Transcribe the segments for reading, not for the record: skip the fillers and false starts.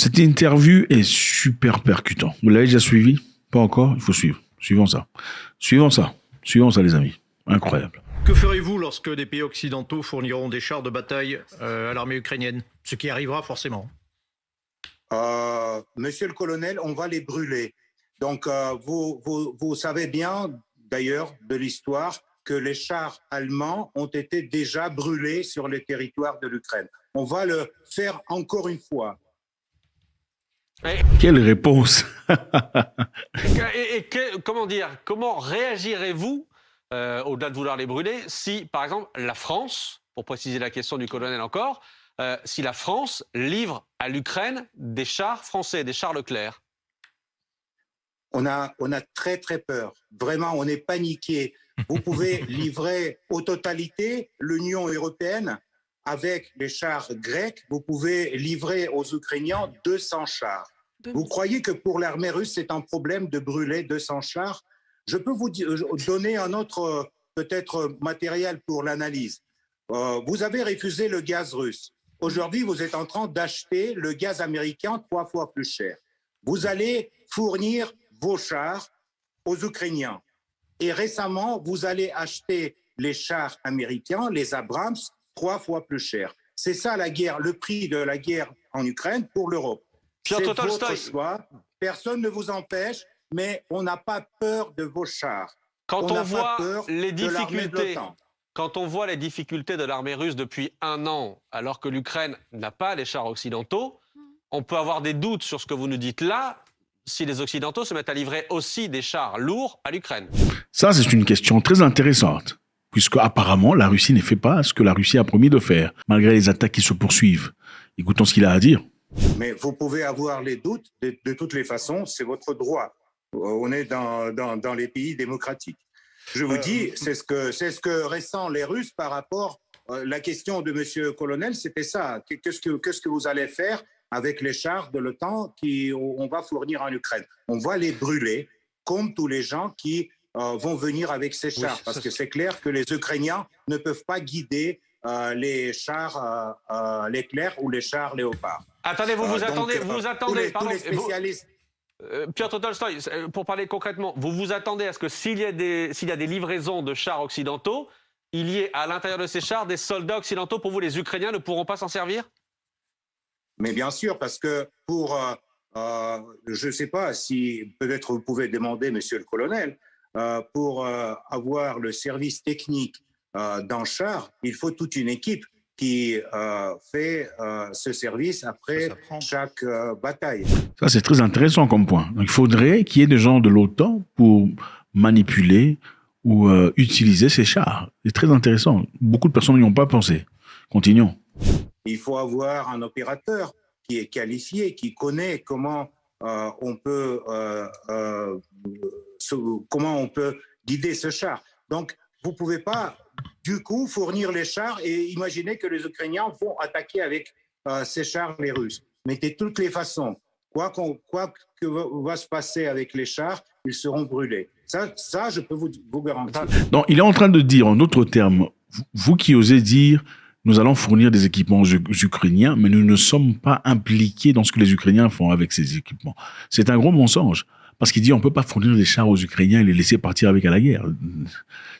Cette interview est super percutante. Vous l'avez déjà suivi? Pas encore? Il faut suivre. Suivons ça. Suivons ça. Suivons ça, les amis. Incroyable. Que ferez-vous lorsque des pays occidentaux fourniront des chars de bataille à l'armée ukrainienne? Ce qui arrivera forcément. Monsieur le colonel, on va les brûler. Donc, vous savez bien, d'ailleurs, de l'histoire, que les chars allemands ont été déjà brûlés sur le territoire de l'Ukraine. On va le faire encore une fois. Quelle réponse. Comment réagirez-vous, au-delà de vouloir les brûler, si, par exemple, la France, pour préciser la question du colonel encore, si la France livre à l'Ukraine des chars français, des chars Leclerc? On a très, très peur. Vraiment, on est paniqué. Vous pouvez livrer aux totalités l'Union européenne avec les chars grecs. Vous pouvez livrer aux Ukrainiens 200 chars. Vous croyez que pour l'armée russe, c'est un problème de brûler 200 chars? Je peux vous donner un autre, peut-être, matériel pour l'analyse. Vous avez refusé le gaz russe. Aujourd'hui, vous êtes en train d'acheter le gaz américain 3 fois plus cher. Vous allez fournir vos chars aux Ukrainiens. Et récemment, vous allez acheter les chars américains, les Abrams, 3 fois plus cher. C'est ça la guerre, le prix de la guerre en Ukraine pour l'Europe. C'est votre choix. Personne ne vous empêche, mais on n'a pas peur de vos chars. Quand on voit les difficultés, difficultés de l'armée russe depuis 1 an, alors que l'Ukraine n'a pas les chars occidentaux, on peut avoir des doutes sur ce que vous nous dites là, si les Occidentaux se mettent à livrer aussi des chars lourds à l'Ukraine. Ça, c'est une question très intéressante, puisque apparemment la Russie ne fait pas ce que la Russie a promis de faire, malgré les attaques qui se poursuivent. Écoutons ce qu'il a à dire. Mais vous pouvez avoir les doutes, de toutes les façons, c'est votre droit. On est dans les pays démocratiques. Je vous dis, c'est ce que ressentent les Russes par rapport la question de Monsieur Colonel, c'était ça. Qu'est-ce que vous allez faire avec les chars de l'OTAN qu'on va fournir en Ukraine? On va les brûler, comme tous les gens qui vont venir avec ces chars. Parce que c'est clair que les Ukrainiens ne peuvent pas guider les chars Leclerc ou les chars Léopard. Attendez, vous attendez, tous les spécialistes. Piotr Tolstoï, pour parler concrètement, vous vous attendez à ce que s'il y a des livraisons de chars occidentaux, il y ait à l'intérieur de ces chars des soldats occidentaux? Pour vous, les Ukrainiens ne pourront pas s'en servir? Mais bien sûr, parce que je ne sais pas si peut-être vous pouvez demander, monsieur le colonel, pour avoir le service technique d'un char, il faut toute une équipe qui fait ce service après chaque bataille. Ça, c'est très intéressant comme point. Donc, il faudrait qu'il y ait des gens de l'OTAN pour manipuler ou utiliser ces chars. C'est très intéressant. Beaucoup de personnes n'y ont pas pensé. Continuons. Il faut avoir un opérateur qui est qualifié, qui connaît comment on peut guider ce char. Donc, vous ne pouvez pas, du coup, fournir les chars et imaginer que les Ukrainiens vont attaquer avec ces chars les Russes. Mais de toutes les façons, quoi que va se passer avec les chars, ils seront brûlés. Ça je peux vous garantir. Donc, il est en train de dire, en d'autres termes, vous qui osez dire, nous allons fournir des équipements aux Ukrainiens, mais nous ne sommes pas impliqués dans ce que les Ukrainiens font avec ces équipements. C'est un gros mensonge. Parce qu'il dit on ne peut pas fournir des chars aux Ukrainiens et les laisser partir avec à la guerre.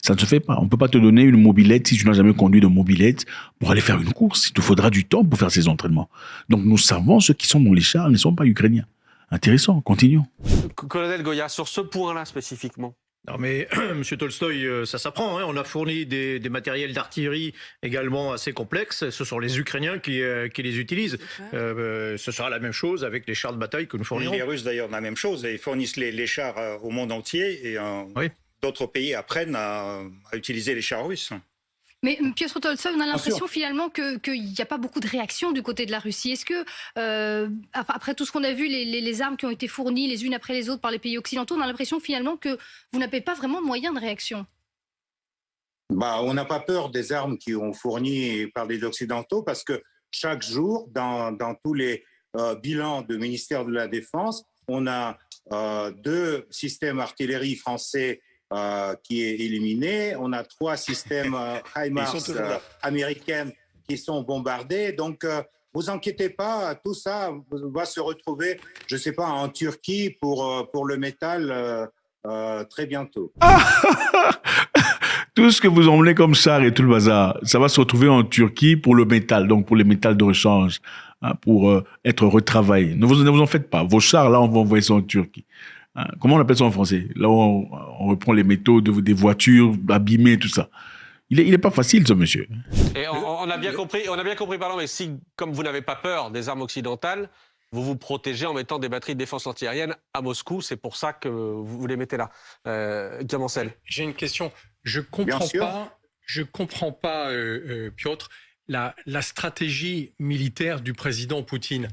Ça ne se fait pas. On ne peut pas te donner une mobilette si tu n'as jamais conduit de mobilette pour aller faire une course. Il te faudra du temps pour faire ces entraînements. Donc nous savons ceux qui sont dans les chars ne sont pas ukrainiens. Intéressant, continuons. Colonel Goya, sur ce point-là spécifiquement. Non mais, Monsieur Tolstoï, ça s'apprend. On a fourni des matériels d'artillerie également assez complexes. Ce sont les Ukrainiens qui les utilisent. Ce sera la même chose avec les chars de bataille que nous fournirons. Les Russes, d'ailleurs, la même chose. Ils fournissent les chars au monde entier et d'autres pays apprennent à utiliser les chars russes. Mais Piotr Tolstoï, on a l'impression finalement qu'il n'y a pas beaucoup de réaction du côté de la Russie. Est-ce que, après tout ce qu'on a vu, les armes qui ont été fournies les unes après les autres par les pays occidentaux, on a l'impression finalement que vous n'avez pas vraiment de moyens de réaction? On n'a pas peur des armes qui ont fournies par les Occidentaux parce que chaque jour, dans tous les bilans du ministère de la Défense, on a 2 systèmes artillerie français qui est éliminé. On a 3 systèmes HIMARS américains qui sont bombardés. Donc, vous inquiétez pas, tout ça va se retrouver, je sais pas, en Turquie pour le métal très bientôt. Tout ce que vous emmenez comme char et tout le bazar, ça va se retrouver en Turquie pour le métal, donc pour les métals de rechange, hein, pour être retravaillé. Ne vous en faites pas. Vos chars, là, on va envoyer ça en Turquie. Hein, comment on appelle ça en français? Là où on reprend les métaux des voitures abîmées, tout ça. Il est pas facile, ce monsieur. Et on a bien compris, pardon, mais si, comme vous n'avez pas peur des armes occidentales, vous vous protégez en mettant des batteries de défense antiaérienne à Moscou. C'est pour ça que vous les mettez là. Guillaume Ancel. J'ai une question. Je comprends pas, Piotr, la stratégie militaire du président Poutine.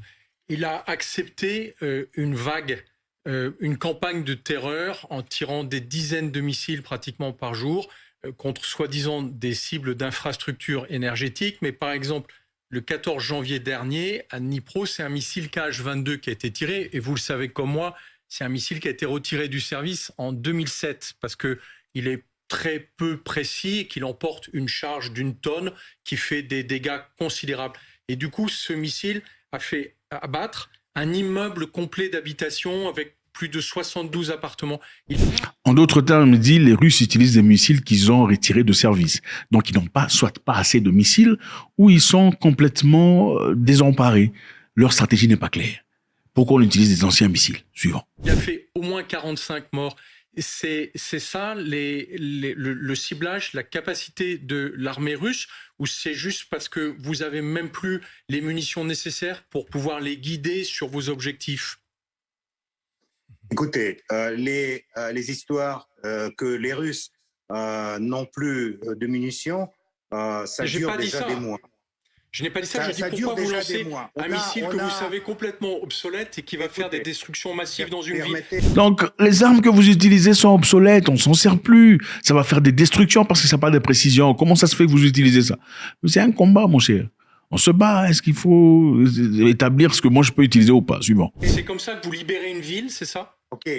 Il a accepté une vague, une campagne de terreur en tirant des dizaines de missiles pratiquement par jour contre soi-disant des cibles d'infrastructures énergétiques. Mais par exemple, le 14 janvier dernier, à Dnipro, c'est un missile Kh-22 qui a été tiré. Et vous le savez comme moi, c'est un missile qui a été retiré du service en 2007 parce qu'il est très peu précis et qu'il emporte une charge d'une tonne qui fait des dégâts considérables. Et du coup, ce missile a fait abattre un immeuble complet d'habitation avec plus de 72 appartements. En d'autres termes, il dit les Russes utilisent des missiles qu'ils ont retirés de service. Donc, ils n'ont soit pas assez de missiles ou ils sont complètement désemparés. Leur stratégie n'est pas claire. Pourquoi on utilise des anciens missiles? Suivant. Il a fait au moins 45 morts. C'est ça le ciblage, la capacité de l'armée russe, ou c'est juste parce que vous avez même plus les munitions nécessaires pour pouvoir les guider sur vos objectifs? Écoutez, les histoires que les Russes n'ont plus de munitions, ça dure déjà des mois. Je n'ai pas dit ça, je dis pourquoi vous lancez un missile que vous savez complètement obsolète et qui va faire des destructions massives dans une ville. Donc, les armes que vous utilisez sont obsolètes, on s'en sert plus. Ça va faire des destructions parce que ça n'a pas de précision. Comment ça se fait que vous utilisez ça? C'est un combat, mon cher. On se bat. Est-ce qu'il faut établir ce que moi je peux utiliser ou pas? Suivant. Et c'est comme ça que vous libérez une ville, c'est ça? Ok.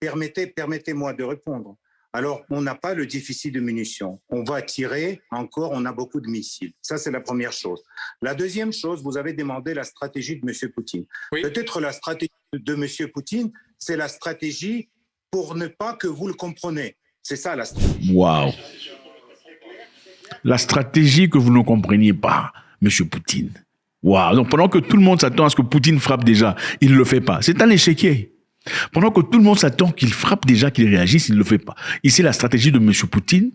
Permettez-moi de répondre. Alors, on n'a pas le déficit de munitions. On va tirer encore, on a beaucoup de missiles. Ça, c'est la première chose. La deuxième chose, vous avez demandé la stratégie de M. Poutine. Oui. Peut-être la stratégie de M. Poutine, c'est la stratégie pour ne pas que vous le compreniez. C'est ça la stratégie. Waouh. La stratégie que vous ne compreniez pas, M. Poutine. Waouh. Donc, pendant que tout le monde s'attend à ce que Poutine frappe déjà, il ne le fait pas. C'est un échiquier. Pendant que tout le monde s'attend qu'il frappe déjà, qu'il réagisse, il ne le fait pas. Ici, la stratégie de M. Poutine,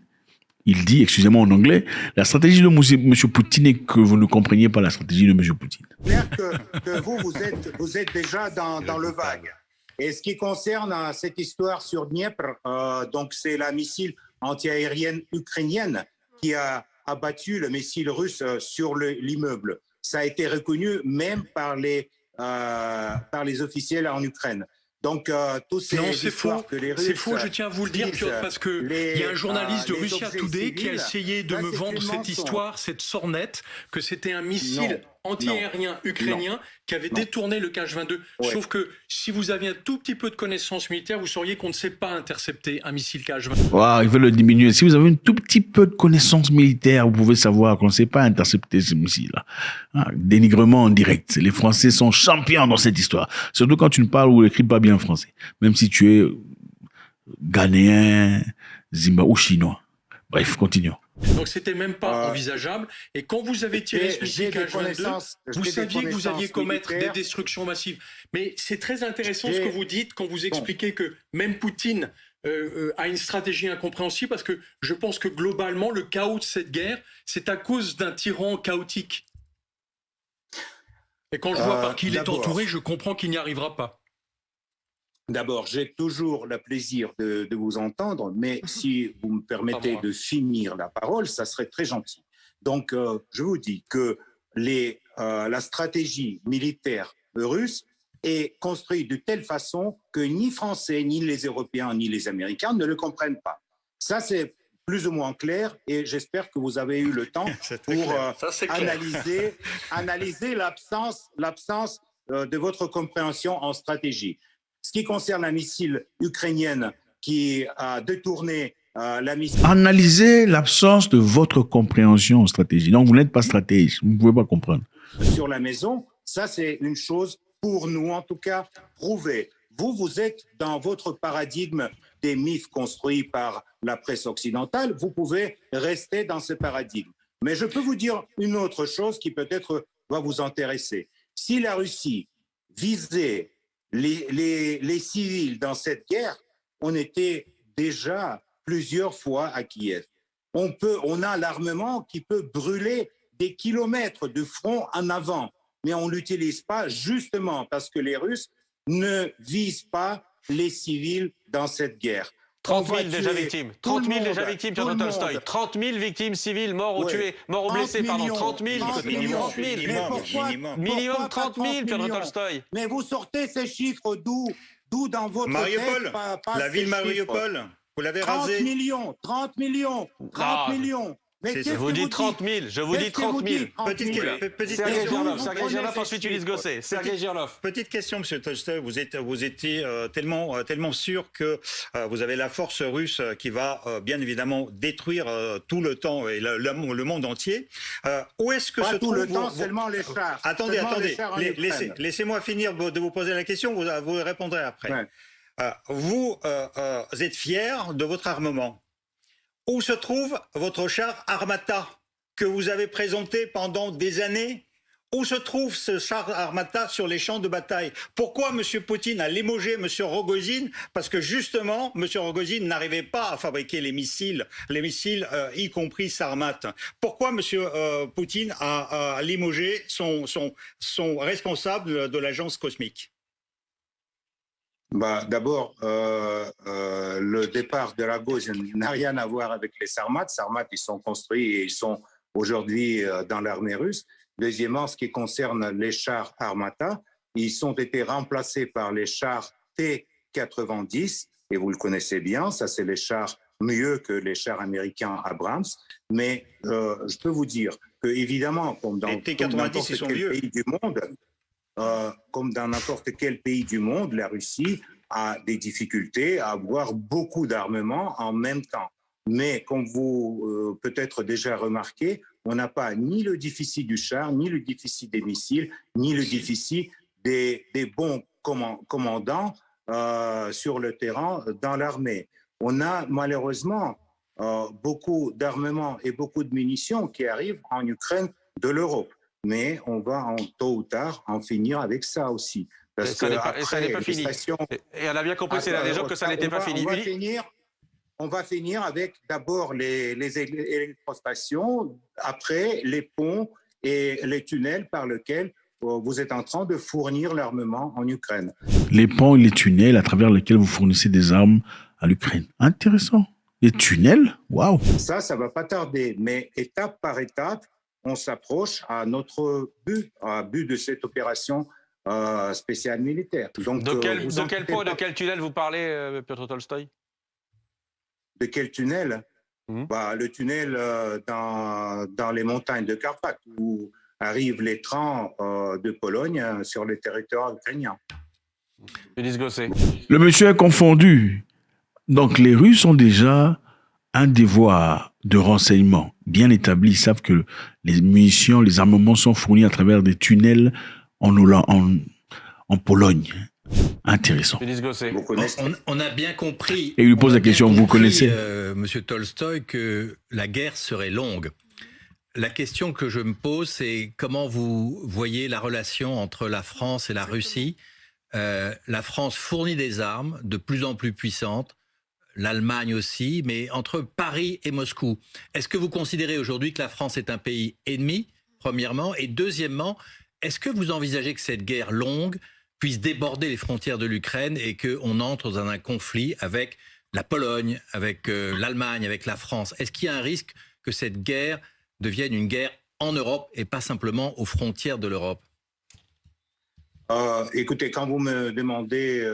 il dit, excusez-moi en anglais, la stratégie de M. Poutine est que vous ne compreniez pas la stratégie de M. Poutine. C'est clair que vous êtes déjà dans le vague. Et ce qui concerne cette histoire sur Dniepr, donc c'est la missile antiaérienne ukrainienne qui a abattu le missile russe sur l'immeuble. Ça a été reconnu même par les officiels en Ukraine. Donc, tous ces histoires que les Russes... C'est faux, je tiens à vous le dire, Piotr, parce qu'il y a un journaliste de Russia Today qui a essayé de me vendre cette histoire, cette sornette, que c'était un missile anti-aérien ukrainien qui avait détourné le Kh-22. Ouais. Sauf que si vous aviez un tout petit peu de connaissances militaires, vous sauriez qu'on ne sait pas intercepter un missile Kh-22. Wow, ils veulent le diminuer. Si vous avez un tout petit peu de connaissances militaires, vous pouvez savoir qu'on ne sait pas intercepter ce missile-là. Dénigrement en direct. Les Français sont champions dans cette histoire. Surtout quand tu ne parles ou n'écris pas bien français. Même si tu es ghanéen, Zimbabwe ou chinois. Bref, continuons. Donc, c'était même pas envisageable. Et quand vous avez tiré ce missile Kh-22, vous saviez que vous alliez commettre des destructions massives. Mais c'est très intéressant ce que vous dites quand vous expliquez que même Poutine a une stratégie incompréhensible, parce que je pense que globalement, le chaos de cette guerre, c'est à cause d'un tyran chaotique. Et quand je vois par qui il est entouré, je comprends qu'il n'y arrivera pas. D'abord, j'ai toujours le plaisir de vous entendre, mais si vous me permettez de finir la parole, ça serait très gentil. Donc, je vous dis que la stratégie militaire russe est construite de telle façon que ni Français, ni les Européens, ni les Américains ne le comprennent pas. Ça, c'est plus ou moins clair, et j'espère que vous avez eu le temps pour analyser l'absence de votre compréhension en stratégie. Ce qui concerne la missile ukrainienne qui a détourné la missile... Analysez l'absence de votre compréhension en stratégie. Donc, vous n'êtes pas stratège. Vous ne pouvez pas comprendre. sur la maison. Ça, c'est une chose, pour nous en tout cas, prouvée. Vous êtes dans votre paradigme des mythes construits par la presse occidentale. Vous pouvez rester dans ce paradigme. Mais je peux vous dire une autre chose qui peut-être va vous intéresser. Si la Russie visait les civils dans cette guerre, on était déjà plusieurs fois à Kiev. On a l'armement qui peut brûler des kilomètres de front en avant, mais on ne l'utilise pas justement parce que les Russes ne visent pas les civils dans cette guerre. 30 000 déjà victimes. 30 000 déjà victimes, Piotr Tolstoï. 30 000 victimes civiles, morts ou tuées, morts ou blessés, pardon. 30 000. 30 000. Minimum 30 000, Piotr Tolstoï. Mais vous sortez ces chiffres d'où dans votre Mariupol, tête, pas la ville Mariupol, vous l'avez rasée. 30 millions. Mais Je vous dis 30 000, je vous dis 30 000. Petite Sergei question. Girlov, ensuite Ulysse Gosset. Sergei Girlov. Petite question, M. Tolstoï. Vous étiez tellement sûr que vous avez la force russe qui va bien évidemment détruire tout le temps et le monde entier. Où est-ce que pas se tout trouve le temps, seulement les chars. Attendez. Laissez-moi Laissez-moi finir de vous poser la question. Vous répondrez après. Ouais. Vous êtes fier de votre armement. Où se trouve votre char Armata que vous avez présenté pendant des années? Où se trouve ce char Armata sur les champs de bataille? Pourquoi M. Poutine a limogé M. Rogozin? Parce que justement, M. Rogozin n'arrivait pas à fabriquer les missiles, y compris Sarmat. Pourquoi M. Poutine a limogé son responsable de l'agence cosmique? D'abord, le départ de Rogozin n'a rien à voir avec les Sarmat. Sarmat, ils sont construits et ils sont aujourd'hui dans l'armée russe. Deuxièmement, ce qui concerne les chars Armata, ils ont été remplacés par les chars T-90, et vous le connaissez bien, ça c'est les chars mieux que les chars américains Abrams. Mais je peux vous dire que, évidemment, comme dans n'importe quel pays du monde, comme dans n'importe quel pays du monde, la Russie a des difficultés à avoir beaucoup d'armement en même temps. Mais comme vous peut-être déjà remarqué, on n'a pas ni le déficit du char, ni le déficit des missiles, ni le déficit des bons commandants sur le terrain dans l'armée. On a malheureusement beaucoup d'armements et beaucoup de munitions qui arrivent en Ukraine de l'Europe. Mais on va tôt ou tard en finir avec ça aussi. Parce que ça n'est pas fini. Et on a bien compris, c'est là déjà que ça n'était pas fini. On va finir avec d'abord les électrostations, après les ponts et les tunnels par lesquels vous êtes en train de fournir l'armement en Ukraine. Les ponts et les tunnels à travers lesquels vous fournissez des armes à l'Ukraine. Intéressant. Les tunnels? Waouh! Ça ne va pas tarder, mais étape par étape, on s'approche à notre but, à but de cette opération spéciale militaire. Donc, de quel pont et de quel tunnel vous parlez, Piotr Tolstoï? De quel tunnel? Le tunnel dans les montagnes de Carpates, où arrivent les trains de Pologne sur le territoire ukrainien. Ulysse Gosset. Le monsieur est confondu. Donc les Russes ont déjà un devoir de renseignement bien établi. Ils savent que les munitions, les armements sont fournis à travers des tunnels en Pologne. Intéressant. On a bien compris. Et il lui pose la question, vous connaissez Monsieur Tolstoï, que la guerre serait longue. La question que je me pose, c'est comment vous voyez la relation entre la France et la Russie. La France fournit des armes de plus en plus puissantes, l'Allemagne aussi, mais entre Paris et Moscou. Est-ce que vous considérez aujourd'hui que la France est un pays ennemi, premièrement, et deuxièmement, est-ce que vous envisagez que cette guerre longue puisse déborder les frontières de l'Ukraine et qu'on entre dans un conflit avec la Pologne, avec l'Allemagne, avec la France? Est-ce qu'il y a un risque que cette guerre devienne une guerre en Europe et pas simplement aux frontières de l'Europe? Écoutez, quand vous me demandez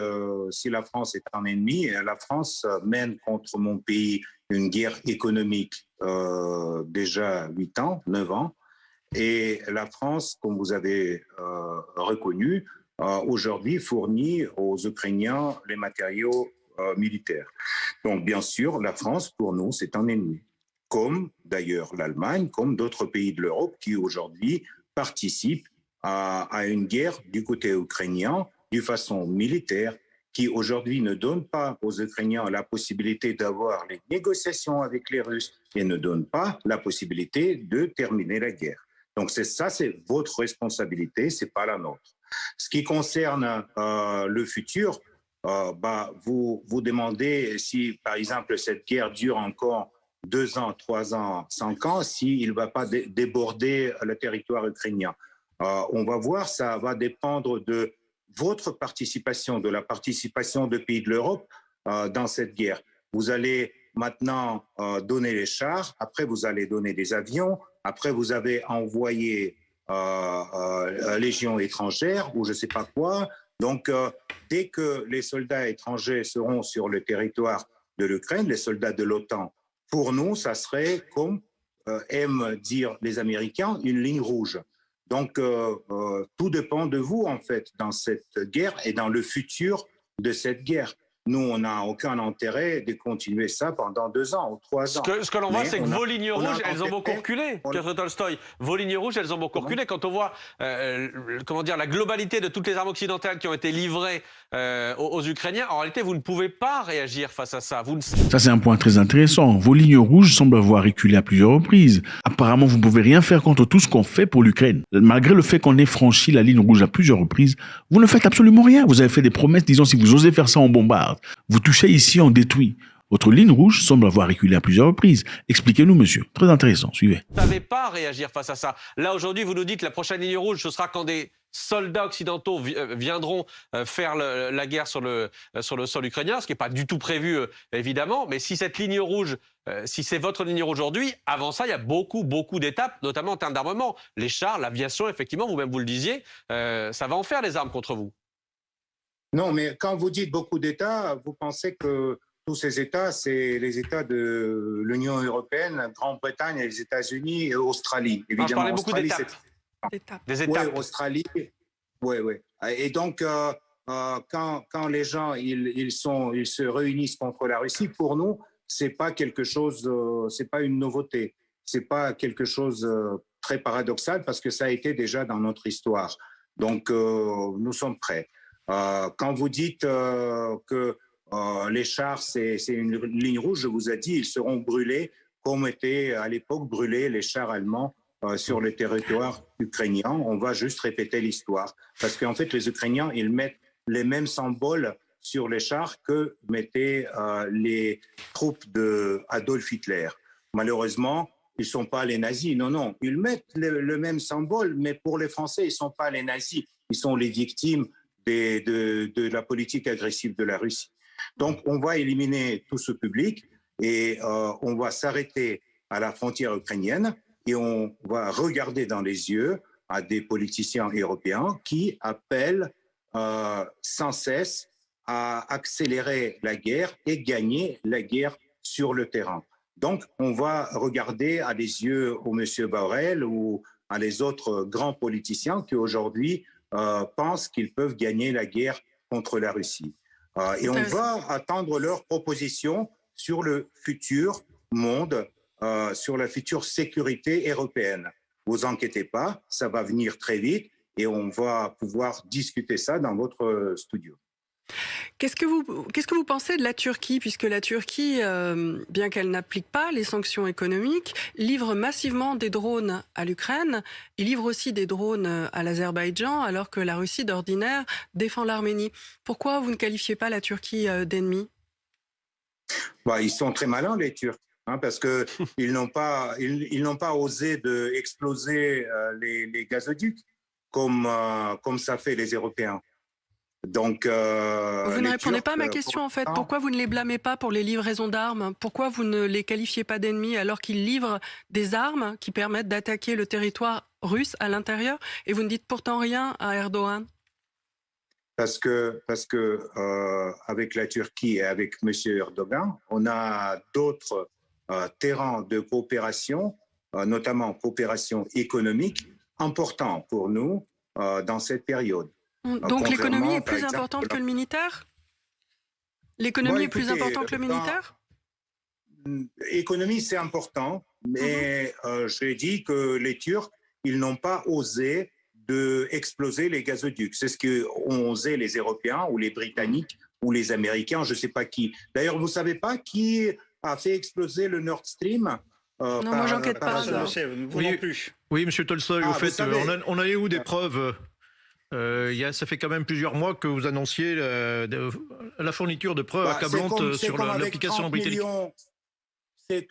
si la France est un ennemi, la France mène contre mon pays une guerre économique déjà 8 ans, 9 ans. Et la France, comme vous avez reconnu, aujourd'hui fournit aux Ukrainiens les matériaux militaires. Donc, bien sûr, la France, pour nous, c'est un ennemi. Comme d'ailleurs l'Allemagne, comme d'autres pays de l'Europe qui aujourd'hui participe à une guerre du côté ukrainien d'une façon militaire qui aujourd'hui ne donne pas aux Ukrainiens la possibilité d'avoir les négociations avec les Russes et ne donne pas la possibilité de terminer la guerre. Donc c'est votre responsabilité, c'est pas la nôtre. Ce qui concerne le futur, vous demandez si, par exemple, cette guerre dure encore 2 ans, 3 ans, 5 ans, s'il ne va pas déborder le territoire ukrainien. On va voir, ça va dépendre de votre participation, de la participation de pays de l'Europe dans cette guerre. Vous allez maintenant donner les chars, après vous allez donner des avions, après vous avez envoyé légions étrangères ou je ne sais pas quoi. Donc, dès que les soldats étrangers seront sur le territoire de l'Ukraine, les soldats de l'OTAN, pour nous, ça serait, comme aiment dire les Américains, une ligne rouge. Donc, tout dépend de vous, en fait, dans cette guerre et dans le futur de cette guerre. Nous, on n'a aucun intérêt de continuer ça pendant 2 ans ou 3 ans. Ce que l'on voit, c'est que vos lignes rouges, elles ont beaucoup reculé, Piotr Tolstoï. Vos lignes rouges, elles ont beaucoup reculé. Quand on voit la globalité de toutes les armes occidentales qui ont été livrées aux Ukrainiens, en réalité, vous ne pouvez pas réagir face à ça. Ça, c'est un point très intéressant. Vos lignes rouges semblent avoir reculé à plusieurs reprises. Apparemment, vous ne pouvez rien faire contre tout ce qu'on fait pour l'Ukraine. Malgré le fait qu'on ait franchi la ligne rouge à plusieurs reprises, vous ne faites absolument rien. Vous avez fait des promesses disant si vous osez faire ça, on bombarde. Vous touchez ici, on détruit. Votre ligne rouge semble avoir reculé à plusieurs reprises. Expliquez-nous, monsieur. Très intéressant. Suivez. Vous ne savez pas réagir face à ça. Là, aujourd'hui, vous nous dites que la prochaine ligne rouge, ce sera quand des soldats occidentaux viendront faire la guerre sur le sol ukrainien, ce qui n'est pas du tout prévu, évidemment. Mais si cette ligne rouge, si c'est votre ligne rouge aujourd'hui, avant ça, il y a beaucoup d'étapes, notamment en termes d'armement. Les chars, l'aviation, effectivement, vous-même vous le disiez, ça va en faire des armes contre vous. Non, mais quand vous dites beaucoup d'États, vous pensez que tous ces États, c'est les États de l'Union européenne, Grande-Bretagne, les États-Unis et Australie. Évidemment, je parlais beaucoup d'étapes. Des étapes. Oui, Australie. Oui. Et donc, quand les gens ils se réunissent contre la Russie, pour nous, c'est pas quelque chose, c'est pas une nouveauté. C'est pas quelque chose très paradoxal parce que ça a été déjà dans notre histoire. Donc, nous sommes prêts. Quand vous dites que les chars, c'est une ligne rouge, je vous ai dit, ils seront brûlés comme étaient à l'époque brûlés les chars allemands sur le territoire ukrainien. On va juste répéter l'histoire. Parce qu'en fait, les Ukrainiens, ils mettent les mêmes symboles sur les chars que mettaient les troupes d'Adolf Hitler. Malheureusement, ils ne sont pas les nazis. Non. Ils mettent le même symbole, mais pour les Français, ils ne sont pas les nazis. Ils sont les victimes de la politique agressive de la Russie. Donc, on va éliminer tout ce public et on va s'arrêter à la frontière ukrainienne et on va regarder dans les yeux à des politiciens européens qui appellent sans cesse à accélérer la guerre et gagner la guerre sur le terrain. Donc, on va regarder à les yeux au monsieur Borrell ou à les autres grands politiciens qui aujourd'hui pensent qu'ils peuvent gagner la guerre contre la Russie. Et on va attendre leurs propositions sur le futur monde, sur la future sécurité européenne. Vous inquiétez pas, ça va venir très vite et on va pouvoir discuter ça dans votre studio. Qu'est-ce que vous pensez de la Turquie, puisque la Turquie, bien qu'elle n'applique pas les sanctions économiques, livre massivement des drones à l'Ukraine, il livre aussi des drones à l'Azerbaïdjan, alors que la Russie d'ordinaire défend l'Arménie. Pourquoi vous ne qualifiez pas la Turquie d'ennemi ? Ils sont très malins, les Turcs, parce qu'ils n'ont pas osé exploser les gazoducs comme ça fait les Européens. Donc, vous ne répondez pas à ma question en fait. Pourquoi vous ne les blâmez pas pour les livraisons d'armes ? Pourquoi vous ne les qualifiez pas d'ennemis alors qu'ils livrent des armes qui permettent d'attaquer le territoire russe à l'intérieur et vous ne dites pourtant rien à Erdogan ? Parce que avec la Turquie et avec M. Erdogan, on a d'autres terrains de coopération, notamment coopération économique, importants pour nous dans cette période. Donc l'économie est plus importante que le militaire ? L'économie est plus importante que le militaire ? L'économie, c'est important, mais j'ai dit que les Turcs, ils n'ont pas osé d'exploser les gazoducs. C'est ce qu'ont osé les Européens ou les Britanniques ou les Américains, je ne sais pas qui. D'ailleurs, vous ne savez pas qui a fait exploser le Nord Stream? Non, moi, j'enquête pas. Vous non plus. Oui, monsieur Tolstoy, au fait, on a eu des preuves. Ça fait quand même plusieurs mois que vous annonciez la fourniture de preuves accablantes sur l'application britannique.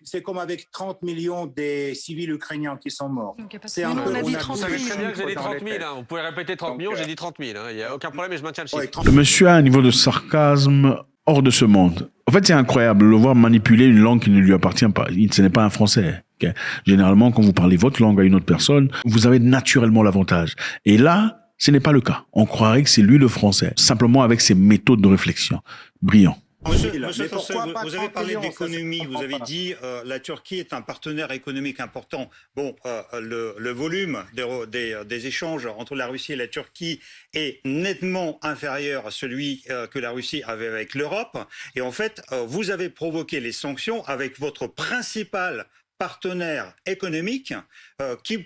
C'est comme avec 30 millions des civils ukrainiens qui sont morts. C'est un peu, on a dit 30 000. J'ai dit 30 000. Hein. Vous pouvez répéter 30 millions, j'ai dit 30 000. Il n'y a aucun problème et je maintiens le chiffre. Le monsieur a un niveau de sarcasme hors de ce monde. En fait, c'est incroyable de le voir manipuler une langue qui ne lui appartient pas. Ce n'est pas un français. Okay. Généralement, quand vous parlez votre langue à une autre personne, vous avez naturellement l'avantage. Et là, ce n'est pas le cas. On croirait que c'est lui le français, simplement avec ses méthodes de réflexion. Brillant. Monsieur Tolstoy, vous avez parlé d'économie, vous avez dit la Turquie est un partenaire économique important. Bon, le volume des échanges entre la Russie et la Turquie est nettement inférieur à celui que la Russie avait avec l'Europe. Et en fait, vous avez provoqué les sanctions avec votre principal partenaire économique qui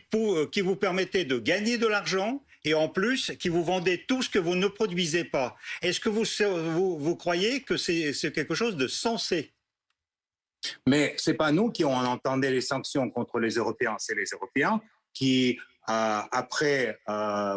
vous permettait de gagner de l'argent et en plus qui vous vendait tout ce que vous ne produisez pas. Est-ce que vous croyez que c'est quelque chose de sensé? Mais ce n'est pas nous qui entendait les sanctions contre les Européens, c'est les Européens qui, après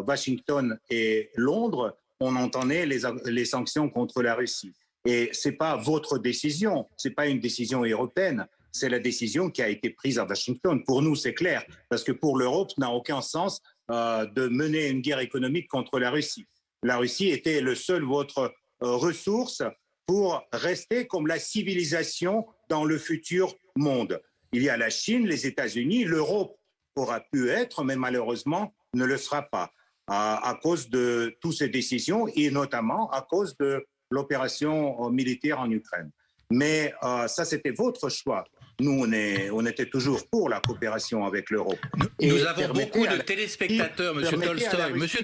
Washington et Londres, on entendait les sanctions contre la Russie. Et ce n'est pas votre décision, ce n'est pas une décision européenne. C'est la décision qui a été prise à Washington. Pour nous, c'est clair, parce que pour l'Europe, ça n'a aucun sens de mener une guerre économique contre la Russie. La Russie était le seul votre ressource pour rester comme la civilisation dans le futur monde. Il y a la Chine, les États-Unis, l'Europe aura pu être, mais malheureusement ne le sera pas, à cause de toutes ces décisions et notamment à cause de l'opération militaire en Ukraine. Mais ça, c'était votre choix. Nous, on était toujours pour la coopération avec l'Europe. Nous avons beaucoup de téléspectateurs, Monsieur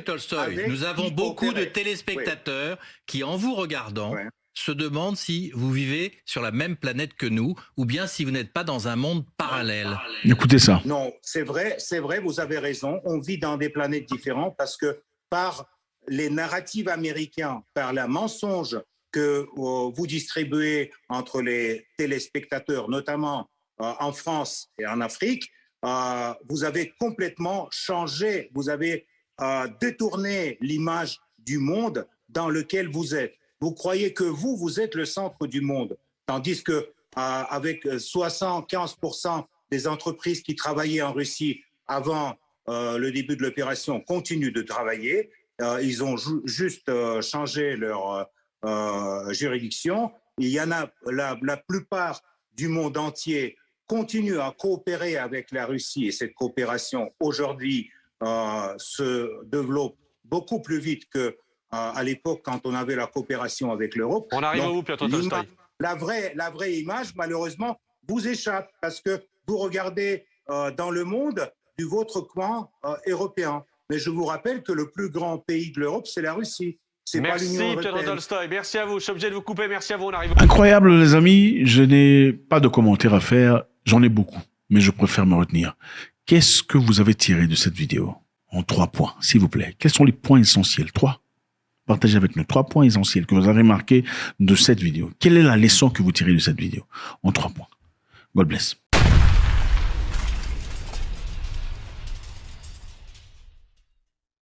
Tolstoy, nous avons beaucoup de téléspectateurs qui, en vous regardant, se demandent si vous vivez sur la même planète que nous ou bien si vous n'êtes pas dans un monde parallèle. Écoutez ça. Non, c'est vrai, vous avez raison. On vit dans des planètes différentes parce que par les narratives américains, par le mensonge que vous distribuez entre les téléspectateurs, notamment en France et en Afrique, vous avez complètement changé, vous avez détourné l'image du monde dans lequel vous êtes. Vous croyez que vous êtes le centre du monde, tandis que avec 75% des entreprises qui travaillaient en Russie avant le début de l'opération continuent de travailler. Ils ont juste changé leur juridiction. Il y en a, la plupart du monde entier continue à coopérer avec la Russie et cette coopération aujourd'hui se développe beaucoup plus vite qu'à l'époque quand on avait la coopération avec l'Europe. On arrive où, Piotr Tolstoy? La vraie image, malheureusement, vous échappe parce que vous regardez dans le monde du votre coin européen. Mais je vous rappelle que le plus grand pays de l'Europe, c'est la Russie. Merci Piotr Tolstoy, merci à vous. Je suis obligé de vous couper, merci à vous. On arrive. Incroyable les amis, je n'ai pas de commentaires à faire, j'en ai beaucoup, mais je préfère me retenir. Qu'est-ce que vous avez tiré de cette vidéo? En 3 points, s'il vous plaît. Quels sont les points essentiels? 3. Partagez avec nous 3 points essentiels que vous avez remarqués de cette vidéo. Quelle est la leçon que vous tirez de cette vidéo? En 3 points. God bless.